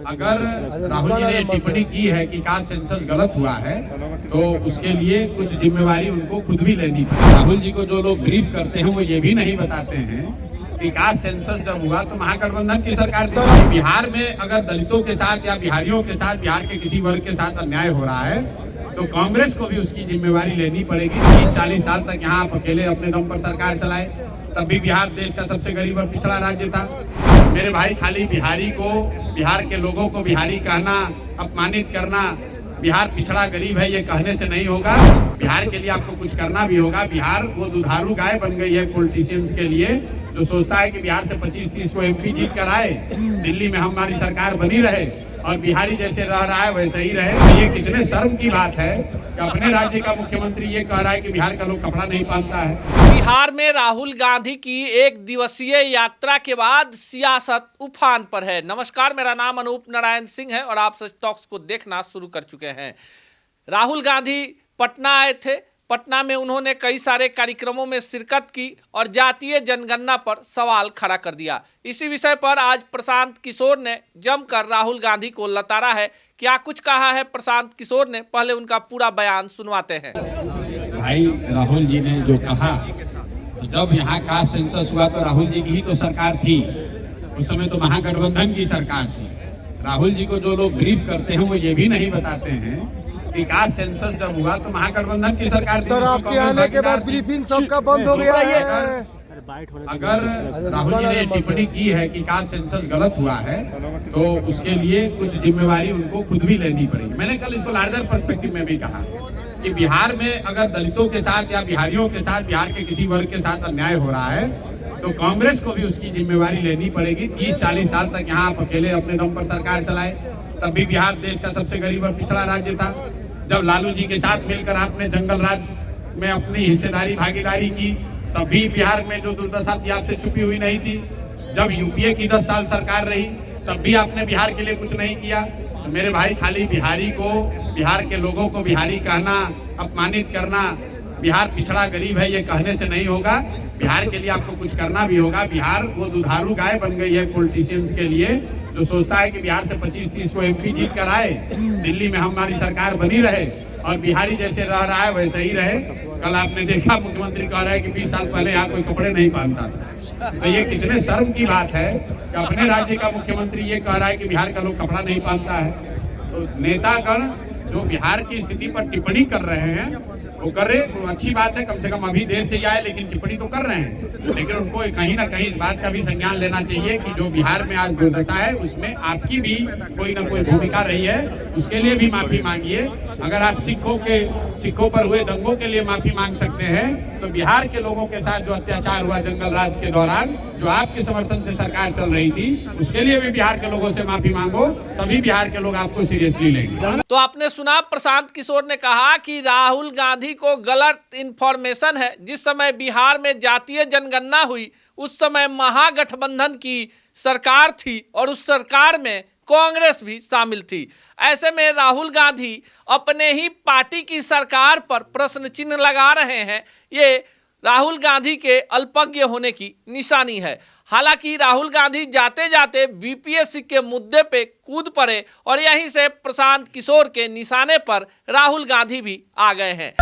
अगर राहुल जी ने टिप्पणी की है कि कास्ट सेंसस गलत हुआ है तो उसके लिए कुछ जिम्मेवारी उनको खुद भी लेनी पड़ेगी। राहुल जी को जो लोग ब्रीफ करते हैं वो ये भी नहीं बताते हैं कि कास्ट सेंसस जब हुआ तो महागठबंधन की सरकार थी। बिहार में अगर दलितों के साथ या बिहारियों के साथ, बिहार के किसी वर्ग के साथ अन्याय हो रहा है तो कांग्रेस को भी उसकी जिम्मेवारी लेनी पड़ेगी। 30-40 साल तक यहाँ आप अकेले अपने दम पर सरकार चलाए, तब भी बिहार देश का सबसे गरीब और पिछड़ा राज्य था। मेरे भाई, खाली बिहारी को, बिहार के लोगों को बिहारी कहना, अपमानित करना, बिहार पिछड़ा गरीब है ये कहने से नहीं होगा। बिहार के लिए आपको कुछ करना भी होगा। बिहार वो दुधारू गाय बन गई है पॉलिटिशियंस के लिए, जो सोचता है कि बिहार से 25-30 को एमपी जीत कर आए, दिल्ली में हमारी सरकार बनी रहे और बिहारी जैसे रह रहा है वैसे ही रहे। ये कितने शर्म की बात है कि अपने राज्य का मुख्यमंत्री ये कह रहा है कि बिहार का लोग कपड़ा नहीं पहनता है। बिहार में राहुल गांधी की 1 दिवसीय यात्रा के बाद सियासत उफान पर है। नमस्कार, मेरा नाम अनूप नारायण सिंह है और आप सच टॉक्स को देखना शुरू कर चुके हैं। राहुल गांधी पटना आए थे। पटना में उन्होंने कई सारे कार्यक्रमों में शिरकत की और जातीय जनगणना पर सवाल खड़ा कर दिया। इसी विषय पर आज प्रशांत किशोर ने जमकर राहुल गांधी को लताड़ा है। क्या कुछ कहा है प्रशांत किशोर ने, पहले उनका पूरा बयान सुनवाते हैं। भाई, राहुल जी ने जो कहा, तो जब यहाँ कास्ट सेंसस हुआ तो राहुल जी की ही तो सरकार थी। उस समय तो महागठबंधन की सरकार थी। राहुल जी को जो लोग ब्रीफ करते हैं वो ये भी नहीं बताते हैं कि कास्ट सेंसस जब हुआ तो महागठबंधन की सरकार थी। सर, आपके आने के बाद ब्रीफिंग सबका बंद हो गया है। अगर राहुल जी ने टिप्पणी की है कि कास्ट सेंसस गलत हुआ है तो उसके लिए कुछ जिम्मेवारी उनको खुद भी लेनी पड़ेगी। मैंने कल इसको लार्जर पर्सपेक्टिव में भी कहा कि बिहार में अगर दलितों के साथ या बिहारियों के साथ, बिहार के किसी वर्ग के साथ अन्याय हो रहा है तो कांग्रेस को भी उसकी जिम्मेवारी लेनी पड़ेगी। 30-40 साल तक यहाँ आप अकेले अपने दम पर सरकार चलाए, तब भी बिहार देश का सबसे गरीब और पिछड़ा राज्य था। जब लालू जी के साथ मिलकर आपने जंगल राज में अपनी हिस्सेदारी, भागीदारी की, तब भी बिहार में जो दुर्दशा थी आपसे छुपी हुई नहीं थी। जब यूपीए की 10 साल सरकार रही तब भी आपने बिहार के लिए कुछ नहीं किया। तो मेरे भाई, खाली बिहारी को, बिहार के लोगों को बिहारी कहना, अपमानित करना, बिहार पिछड़ा गरीब है ये कहने से नहीं होगा। बिहार के लिए आपको कुछ करना भी होगा। बिहार वो दुधारू गाय बन गई है पॉलिटिशियंस के लिए, जो सोचता है कि बिहार से 25-30 को एमपी जीत कर आए, दिल्ली में हमारी सरकार बनी रहे और बिहारी जैसे रह रहा है वैसे ही रहे। कल आपने देखा मुख्यमंत्री कह रहा है कि 20 साल पहले यहाँ कोई कपड़े नहीं पहनता था। तो ये कितने शर्म की बात है कि अपने राज्य का मुख्यमंत्री ये कह रहा है कि बिहार का लोग कपड़ा नहीं पहनता है। तो नेतागण जो बिहार की स्थिति पर टिप्पणी कर रहे हैं वो कर रहे, वो अच्छी बात है, कम से कम अभी देर से ही आए लेकिन टिप्पणी तो कर रहे हैं। लेकिन उनको कहीं ना कहीं इस बात का भी संज्ञान लेना चाहिए कि जो बिहार में आज दुर्दशा है उसमें आपकी भी कोई ना कोई भूमिका रही है। उसके लिए भी माफी मांगिए। अगर आप सिखों पर हुए दंगों के लिए माफी मांग सकते हैं तो बिहार के लोगों के साथ जो अत्याचार हुआ जंगल राज के दौरान, जो आपके समर्थन से सरकार चल रही थी, उसके लिए भी बिहार के लोगों से माफी मांगो, तभी बिहार के लोग आपको सीरियसली लेंगे। तो आपने सुना, प्रशांत किशोर ने कहा कि राहुल गांधी को गलत इंफॉर्मेशन है। जिस समय बिहार में जातीय जनगणना हुई उस समय महागठबंधन की सरकार थी और उस सरकार में कांग्रेस भी शामिल थी। ऐसे में राहुल गांधी अपने ही पार्टी की सरकार पर प्रश्न चिन्ह लगा रहे हैं। ये राहुल गांधी के अल्पज्ञ होने की निशानी है। हालांकि राहुल गांधी जाते जाते बीपीएससी के मुद्दे पे कूद पड़े और यहीं से प्रशांत किशोर के निशाने पर राहुल गांधी भी आ गए हैं।